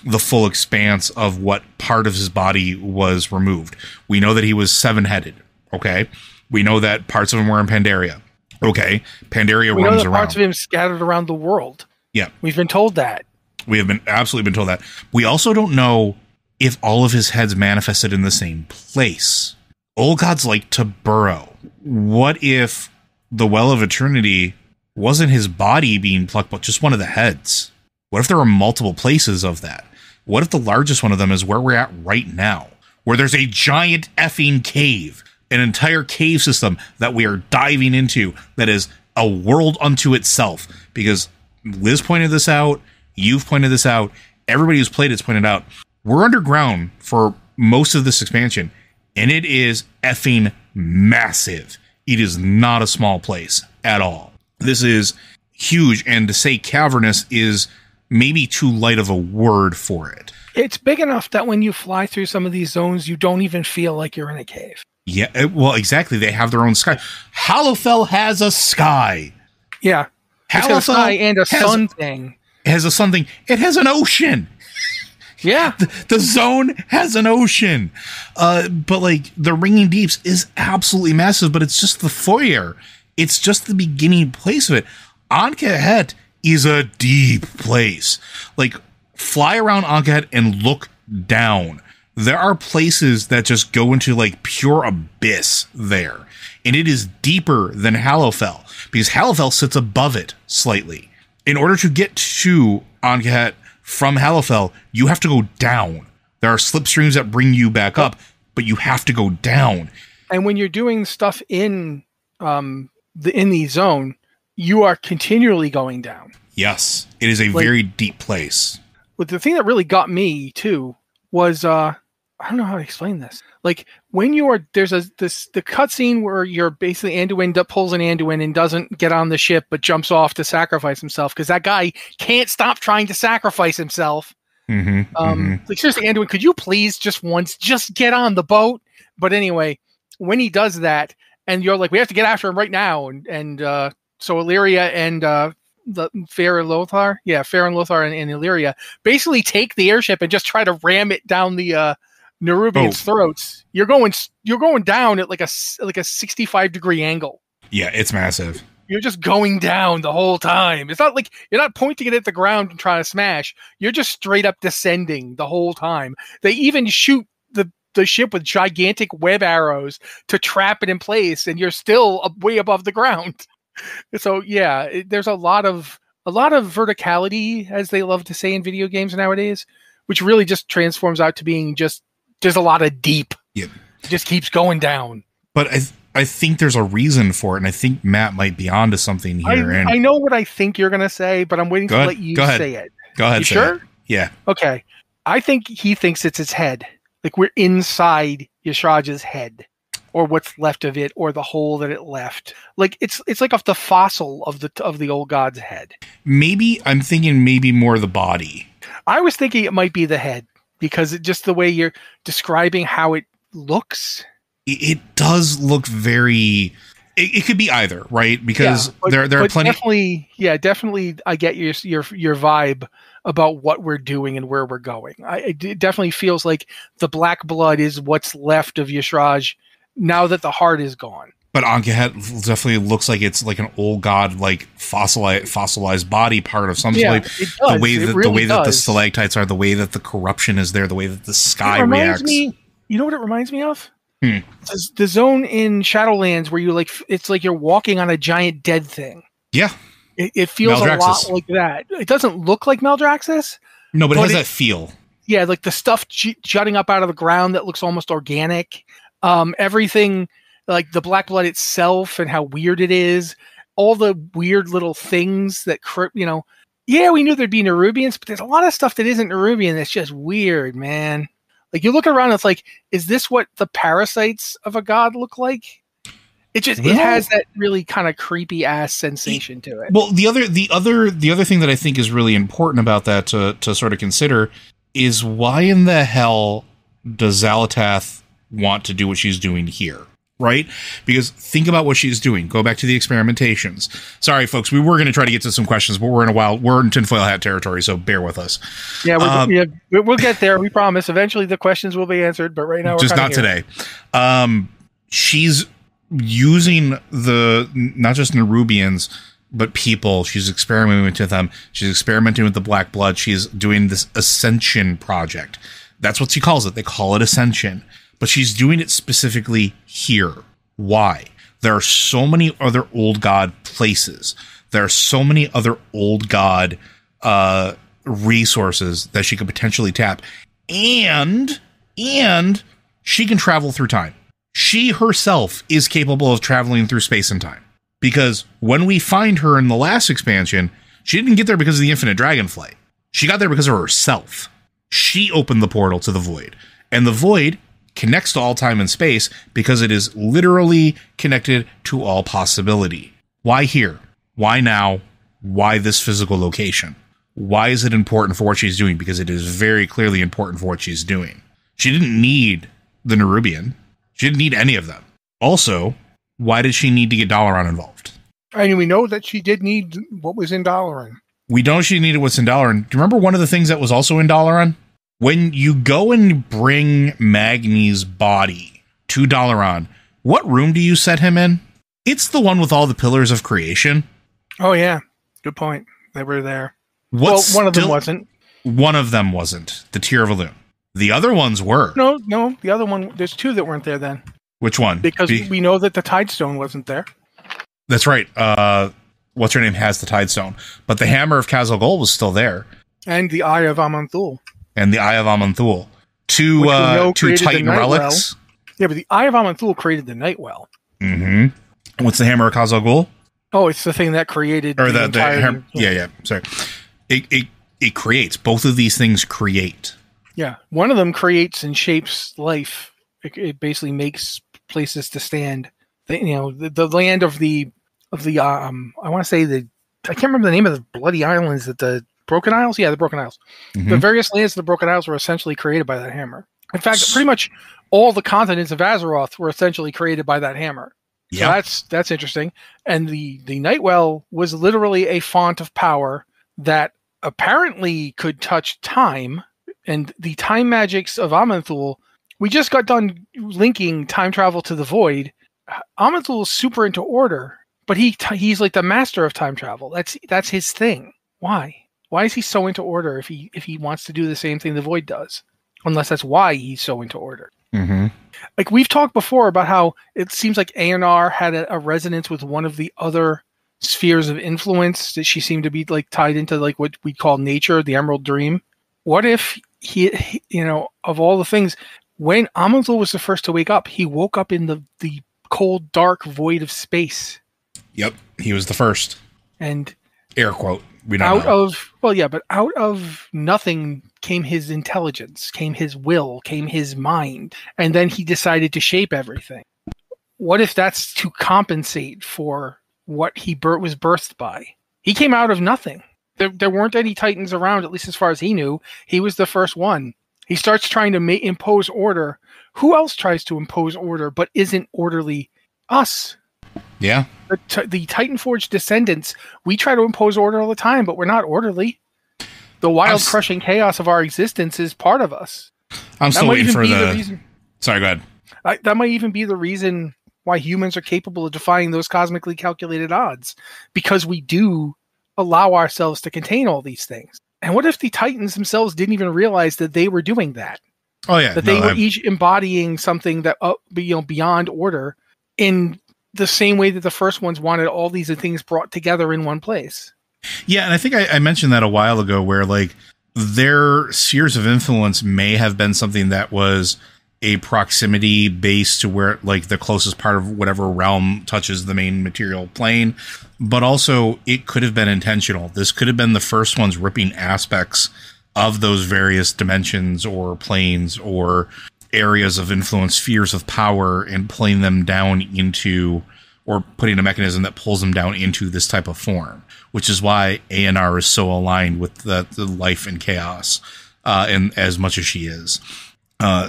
the full expanse of what part of his body was removed. We know that he was 7-headed, okay? We know that parts of him were in Pandaria, okay? Pandaria we roams know that around. Parts of him scattered around the world. Yeah. We've been told that. We have absolutely been told that. We also don't know if all of his heads manifested in the same place. Old gods like to burrow. What if the Well of Eternity wasn't his body being plucked, but just one of the heads? What if there are multiple places of that? What if the largest one of them is where we're at right now, where there's a giant effing cave, an entire cave system that we are diving into that is a world unto itself? Because Liz pointed this out, you've pointed this out, everybody who's played it's pointed out. We're underground for most of this expansion, and it is effing massive. It is not a small place at all. This is huge, and to say cavernous is maybe too light of a word for it. It's big enough that when you fly through some of these zones, you don't even feel like you're in a cave. Yeah, well, exactly. They have their own sky. Hallowfall has a sky. Yeah. It's got a sky and a sun thing. It has a sun thing. It has an ocean. Yeah. The zone has an ocean. But like the Ringing Deeps is absolutely massive, but it's just the foyer. It's just the beginning place of it. Ahn'kahet is a deep place. Like, fly around Ahn'kahet and look down. There are places that just go into like pure abyss there. And it is deeper than Hallowfall, because Hallowfall sits above it slightly. In order to get to Ahn'kahet from Hallowfall, you have to go down. There are slipstreams that bring you back up, but you have to go down. And when you're doing stuff in the zone, you are continually going down. Yes, it is a very deep place. But the thing that really got me too was I don't know how to explain this. Like when you are the cutscene where you're basically Anduin pulls an Anduin and doesn't get on the ship but jumps off to sacrifice himself because that guy can't stop trying to sacrifice himself. Like seriously, Anduin, could you please just get on the boat? But anyway, when he does that, and you're like, we have to get after him right now, and so Illyria and the Fair and Lothar and Illyria basically take the airship and just try to ram it down the Nerubians' throats. You're going down at like a 65-degree angle. Yeah, it's massive. You're just going down the whole time. It's not like you're not pointing it at the ground and trying to smash. You're just straight up descending the whole time. They even shoot the ship with gigantic web arrows to trap it in place, and you're still way above the ground. So yeah, there's a lot of verticality, as they love to say in video games nowadays, which really just transforms out to being just there's a lot of deep. Yep. It just keeps going down. But I think there's a reason for it, and I think Matt might be onto something here. I know what I think you're going to say, but I'm waiting to let you say it. Go ahead. You sure? It. Yeah. Okay. I think he thinks it's its head. Like we're inside Yashraj's head, or what's left of it, or the hole that it left. Like it's like off the fossil of the old god's head. Maybe I'm thinking more the body. I was thinking it might be the head because just the way you're describing how it looks. It does look very. It could be either, right? Because there are plenty. Definitely. I get your vibe about what we're doing and where we're going. It definitely feels like the black blood is what's left of Yashraj now that the heart is gone. But Ankhet definitely looks like it's like an old god, like fossilized body part of some sort. The way that the stalactites are, the way that the corruption is there, the way that the sky reacts. You know what it reminds me of? It's the zone in Shadowlands where it's like you're walking on a giant dead thing. Yeah. It feels Maldraxxus. A lot like that. It doesn't look like Maldraxxus. No, but it has that feel. Yeah, like the stuff jutting up out of the ground that looks almost organic. Everything, like the black blood itself and how weird it is. All the weird little things that, yeah, we knew there'd be Nerubians, but there's a lot of stuff that isn't Nerubian that's just weird, man. Like you look around, it's like, is this what the parasites of a god look like? It has that really kind of creepy ass sensation to it. Well, the other thing that I think is really important about that to sort of consider is why in the hell does Xal'atath want to do what she's doing here? Right? Because think about what she's doing. Go back to the experimentations. Sorry, folks, we were going to try to get to some questions, but we're in tinfoil hat territory, so bear with us. Yeah, we'll get there. We promise. Eventually, the questions will be answered, but right now, we're just not today. She's using not just Nerubians, but people. She's experimenting with them. She's experimenting with the black blood. She's doing this ascension project. That's what she calls it. They call it ascension. But she's doing it specifically here. Why? There are so many other old god places. There are so many other old god resources that she could potentially tap. And she can travel through time. She herself is capable of traveling through space and time. Because when we find her in the last expansion, she didn't get there because of the infinite dragonflight. She got there because of herself. She opened the portal to the void. And the void connects to all time and space because it is literally connected to all possibility. Why here? Why now? Why this physical location? Why is it important for what she's doing? Because it is very clearly important for what she's doing. She didn't need the Nerubian. She didn't need any of them. Also, why did she need to get Dalaran involved? And we know that she did need what was in Dalaran. We know she needed what's in Dalaran. Do you remember one of the things that was also in Dalaran? When you go and bring Magni's body to Dalaran, what room do you set him in? It's the one with all the pillars of creation. Oh, yeah. Good point. They were there. One of them wasn't. One of them wasn't. The Tear of Elune. The other ones were. No. The other one, there's two that weren't there then. Which one? Because we know that the Tidestone wasn't there. That's right. What's her name has the Tidestone. But the Hammer of Khazal-Gul was still there. And the Eye of Aman'Thul. Two Titan relics. Yeah, but the Eye of Aman'Thul created the Nightwell. Mm-hmm. What's the Hammer of Khazal-Gul? Oh, it's the thing that created Or entire. yeah. Sorry. It creates. Both of these things create. Yeah. One of them creates and shapes life. It basically makes places to stand. The land of the I want to say I can't remember the name of the bloody islands that the Broken Isles. Yeah, the Broken Isles. Mm-hmm. The various lands of the Broken Isles were essentially created by that hammer. In fact, pretty much all the continents of Azeroth were essentially created by that hammer. Yeah, so that's interesting. And the Nightwell was literally a font of power that apparently could touch time, and the time magics of Aman'Thul. We just got done linking time travel to the Void. Aman'Thul is super into order, but he's like the master of time travel. That's his thing. Why? Why is he so into order if he wants to do the same thing the Void does? Unless that's why he's so into order. Mm-hmm. Like we've talked before about how it seems like A&R had a resonance with one of the other spheres of influence that she seemed to be like tied into, like what we call nature, the Emerald Dream. What if he of all the things, when Aman'Thul was the first to wake up, he woke up in the cold, dark void of space. Yep, he was the first. And air quote. We don't know. But out of nothing came his intelligence, came his will, came his mind, and then he decided to shape everything. What if that's to compensate for what he was birthed by? He came out of nothing. There weren't any Titans around, at least as far as he knew. He was the first one. He starts trying to impose order. Who else tries to impose order but isn't orderly? Us. Yeah. The Titanforge descendants, we try to impose order all the time, but we're not orderly. The wild, crushing chaos of our existence is part of us. I'm still waiting for the reason. Sorry, go ahead. That might even be the reason why humans are capable of defying those cosmically calculated odds, because we do allow ourselves to contain all these things. And what if the Titans themselves didn't even realize that they were doing that? Oh yeah, that they were each embodying something that beyond order, in the same way that the first ones wanted all these things brought together in one place. Yeah, and I think I mentioned that a while ago, where like their spheres of influence may have been something that was a proximity base to where like the closest part of whatever realm touches the main material plane, but also it could have been intentional. This could have been the first ones ripping aspects of those various dimensions or planes or areas of influence, spheres of power, and playing them down into, or putting a mechanism that pulls them down into this type of form, which is why A&R is so aligned with the life and chaos, and as much as she is.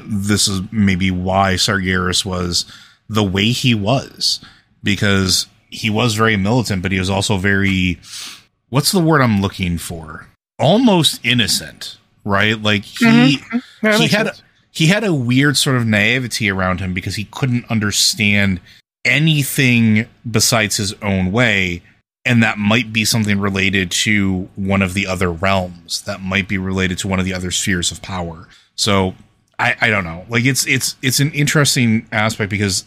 This is maybe why Sargeras was the way he was, because he was very militant, but he was also very, what's the word I'm looking for? Almost innocent, right? Like he had a weird sort of naivety around him because he couldn't understand anything besides his own way. And that might be something related to one of the other realms. That might be related to one of the other spheres of power. So I don't know. Like it's an interesting aspect, because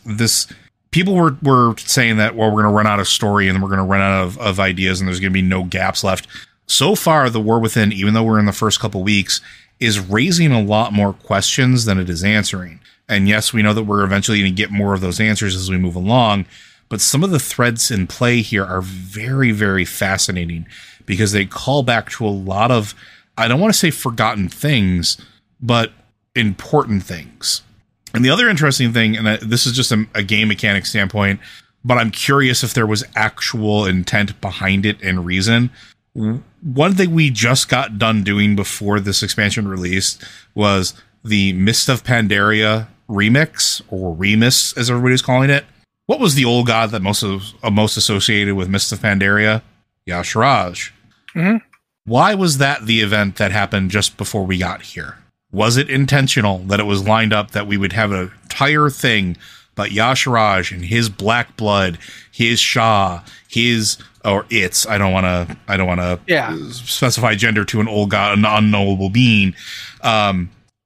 people were saying that, well, we're going to run out of story and we're going to run out of ideas and there's going to be no gaps left. So far, The War Within, even though we're in the first couple weeks, is raising a lot more questions than it is answering. And yes, we know that we're eventually going to get more of those answers as we move along, but some of the threads in play here are very, very fascinating, because they call back to a lot of, I don't want to say forgotten things, but important things. And the other interesting thing, and this is just a game mechanic standpoint, but I'm curious if there was actual intent behind it and reason. One thing we just got done doing before this expansion released was the Mist of Pandaria remix, or remix as everybody's calling it. What was the old god that most associated with Mist of Pandaria? Yasharaj. Mm-hmm. Why was that the event that happened just before we got here? Was it intentional that it was lined up that we would have an entire thing about Yasharaj and his black blood, his Shah, his, or its, I don't want to specify gender to an old god, an unknowable being.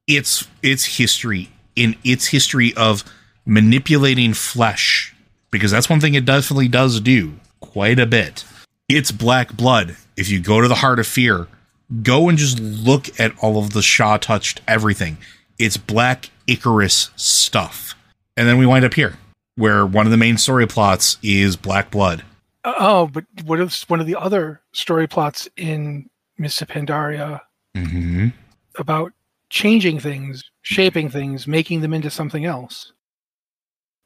Its history, in its history of manipulating flesh, because that's one thing it definitely does do quite a bit. It's black blood. If you go to the Heart of Fear, go and just look at all of the Shah touched everything. It's Black Icarus stuff. And then we wind up here, where one of the main story plots is black blood. Oh, but what is one of the other story plots in Mists of Pandaria Mm-hmm. about changing things, shaping things, making them into something else?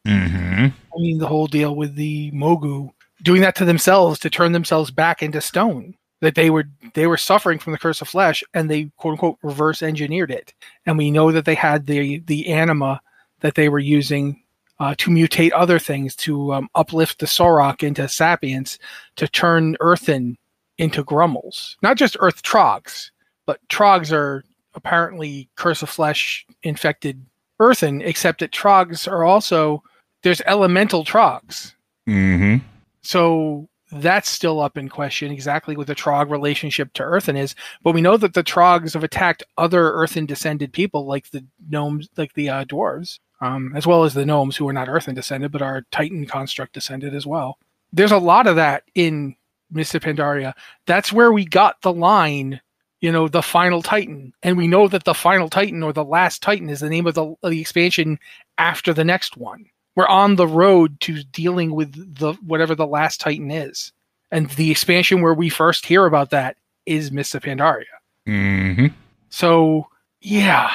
Mm-hmm. I mean, the whole deal with the Mogu doing that to themselves to turn themselves back into stone. That they were suffering from the curse of flesh, and they quote unquote reverse engineered it. And we know that they had the anima that they were using to mutate other things, to uplift the Sorok into sapience, to turn earthen into grummels. Not just earth trogs, but trogs are apparently curse of flesh infected earthen, except that trogs are also, there's elemental trogs. Mm-hmm. So that's still up in question, exactly what the Trog relationship to Earthen is. But we know that the Trogs have attacked other Earthen descended people, like the gnomes, like the dwarves, as well as the gnomes who are not Earthen descended, but are Titan construct descended as well. There's a lot of that in Mists of Pandaria. That's where we got the line, the final Titan. And we know that the final Titan, or the last Titan, is the name of the expansion after the next one. We're on the road to dealing with whatever the last Titan is. And the expansion where we first hear about that is Mists of Pandaria. Mm-hmm. So, yeah.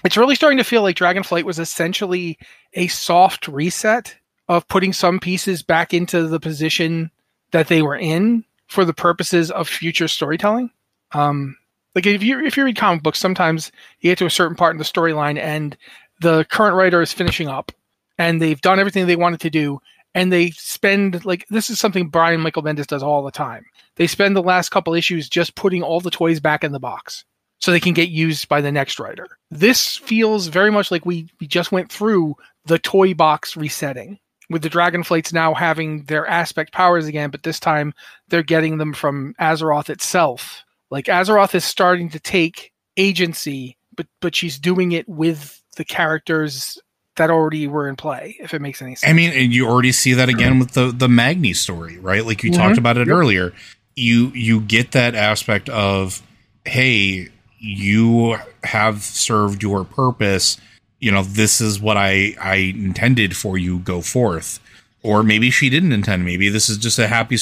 It's really starting to feel like Dragonflight was essentially a soft reset of putting some pieces back into the position that they were in for the purposes of future storytelling. Like if you read comic books, sometimes you get to a certain part in the storyline and the current writer is finishing up, and they've done everything they wanted to do, and they spend, like, this is something Brian Michael Bendis does all the time. They spend the last couple issues just putting all the toys back in the box so they can get used by the next writer. This feels very much like we just went through the toy box resetting, with the Dragonflights now having their aspect powers again, but this time they're getting them from Azeroth itself. Like, Azeroth is starting to take agency, but she's doing it with the characters that already were in play, if it makes any sense. I mean, and you already see that again with the Magni story, right? Like you talked about it earlier. You get that aspect of, hey, you have served your purpose. This is what I intended for you. Go forth. Or maybe she didn't intend. Maybe this is just a happy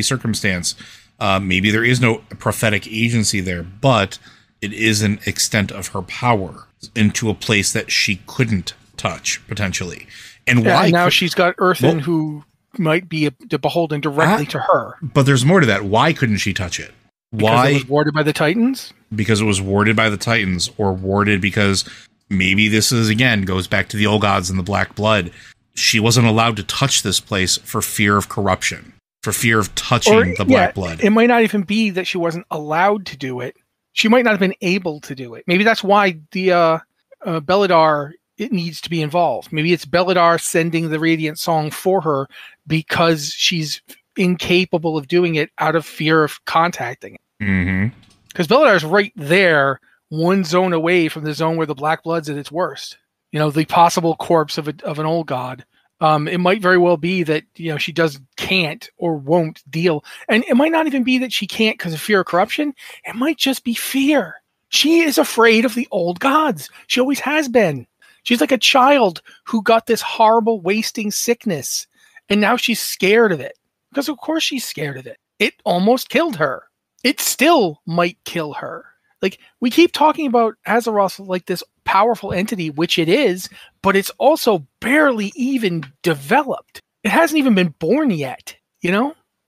circumstance. Maybe there is no prophetic agency there, but it is an extent of her power into a place that she couldn't touch potentially. And why now she's got Earthen who might be beholden directly to her. But there's more to that. Why couldn't she touch it? Why? Because it was warded by the Titans? Because it was warded by the Titans, or warded because maybe this is, again, goes back to the old gods and the black blood. She wasn't allowed to touch this place for fear of corruption, for fear of touching the black blood. It might not even be that she wasn't allowed to do it. She might not have been able to do it. Maybe that's why the Belladar, it needs to be involved. Maybe it's Belladar sending the Radiant Song for her because she's incapable of doing it out of fear of contacting it. Because Belladar's right there, one zone away from the zone where the Black Blood's at its worst. The possible corpse of an old god. It might very well be that she can't or won't deal, and it might not even be that she can't because of fear of corruption. It might just be fear. She is afraid of the old gods. She always has been. She's like a child who got this horrible wasting sickness, and now she's scared of it. Because of course she's scared of it. It almost killed her. It still might kill her. Like, we keep talking about Azeroth like this powerful entity, which it is, but it's also barely even developed. It hasn't even been born yet,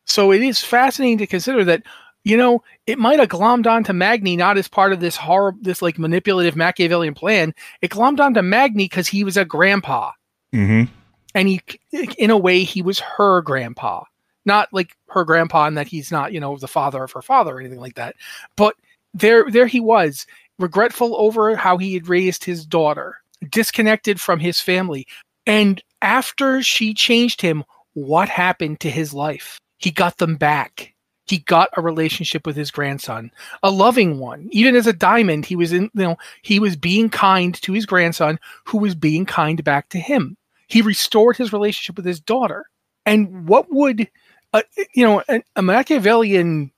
So it is fascinating to consider that, it might have glommed onto Magni not as part of this like manipulative Machiavellian plan. It glommed onto Magni because he was a grandpa. Mm-hmm. And he, in a way, he was her grandpa. Not like her grandpa in that he's not, the father of her father or anything like that. But there he was, regretful over how he had raised his daughter, disconnected from his family. And after she changed him, what happened to his life? He got them back. He got a relationship with his grandson, a loving one. Even as a diamond, he was he was being kind to his grandson, who was being kind back to him. He restored his relationship with his daughter. And what would a Machiavellian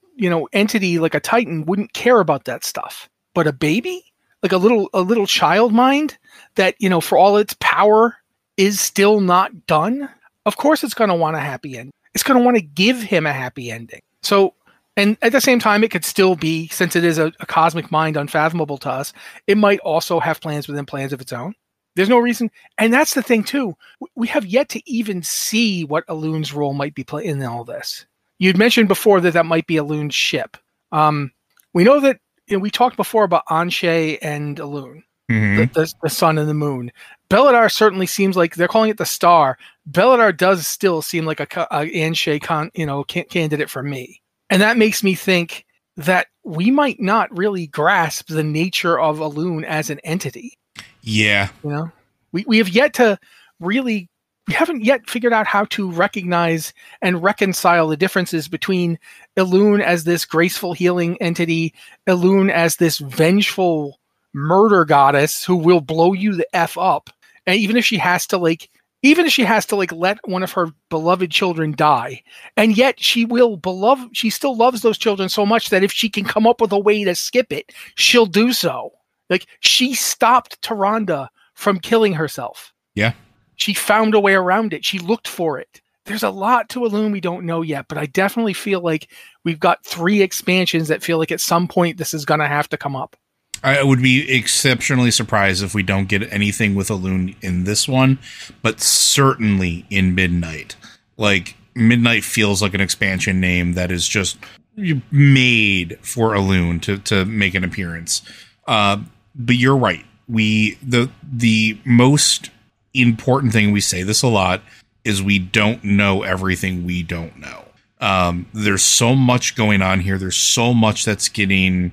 entity like a Titan wouldn't care about that stuff? But a baby, like a little child mind that for all its power is still not done. Of course, it's going to want a happy end. it's going to want to give him a happy ending. So, and at the same time, it could still be, since it is a cosmic mind unfathomable to us, it might also have plans within plans of its own. There's no reason. And that's the thing, too. We have yet to even see what Elun's role might be in all this. You'd mentioned before that might be Elun's ship. We know that, we talked before about Anshe and Elun, the sun and the moon. Beladar certainly seems like, they're calling it the star. Beladar does still seem like a Anshe candidate for me. And that makes me think that we might not really grasp the nature of Elun as an entity. Yeah. We have yet to really, we haven't yet figured out how to recognize and reconcile the differences between Elun as this graceful healing entity, Elun as this vengeful murder goddess who will blow you the F up. And even if she has to let one of her beloved children die, and yet she still loves those children so much that if she can come up with a way to skip it, she'll do so. Like, she stopped Tyrande from killing herself. Yeah. She found a way around it. She looked for it. There's a lot to Elun we don't know yet, but I definitely feel like we've got 3 expansions that feel like at some point this is going to have to come up. I would be exceptionally surprised if we don't get anything with Elun in this one, but certainly in Midnight. Like, Midnight feels like an expansion name that is just made for Elun to make an appearance. But you're right. The most important thing, we say this a lot, is we don't know everything we don't know. There's so much going on here. There's so much that's getting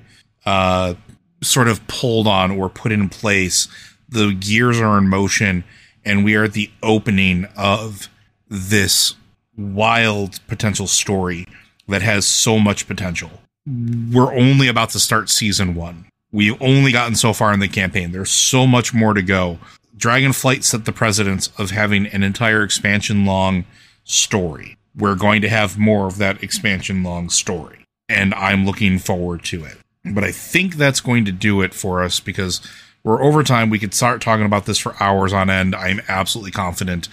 sort of pulled on or put in place. The gears are in motion, and we are at the opening of this wild potential story that has so much potential. We're only about to start season 1. We've only gotten so far in the campaign. There's so much more to go. Dragonflight set the precedence of having an entire expansion long story. We're going to have more of that expansion long story, and I'm looking forward to it. But I think that's going to do it for us, because we're over time. We could start talking about this for hours on end. I'm absolutely confident.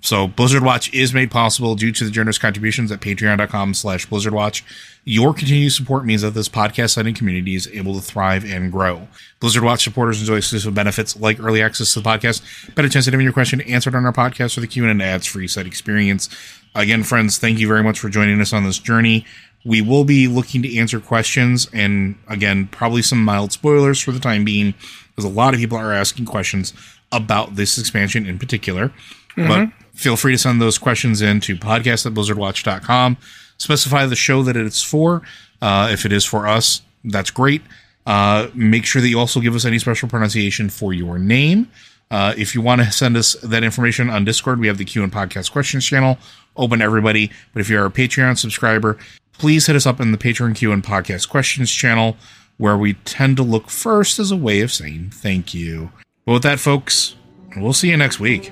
So Blizzard Watch is made possible due to the generous contributions at patreon.com/BlizzardWatch. Your continued support means that this podcast site and community is able to thrive and grow. Blizzard Watch supporters enjoy exclusive benefits like early access to the podcast, better chance at having your question answered on our podcast, or the Q&A and ads-free site experience. Again, friends, thank you very much for joining us on this journey. We will be looking to answer questions, and again, probably some mild spoilers for the time being, because a lot of people are asking questions about this expansion in particular. But feel free to send those questions in to podcast@blizzardwatch.com. Specify the show that it's for. If it is for us, that's great. Make sure that you also give us any special pronunciation for your name. If you want to send us that information on Discord, we have the Q and Podcast Questions channel open to everybody. But if you're a Patreon subscriber, please hit us up in the Patreon Q and Podcast Questions channel, where we tend to look first as a way of saying thank you. But with that, folks, we'll see you next week.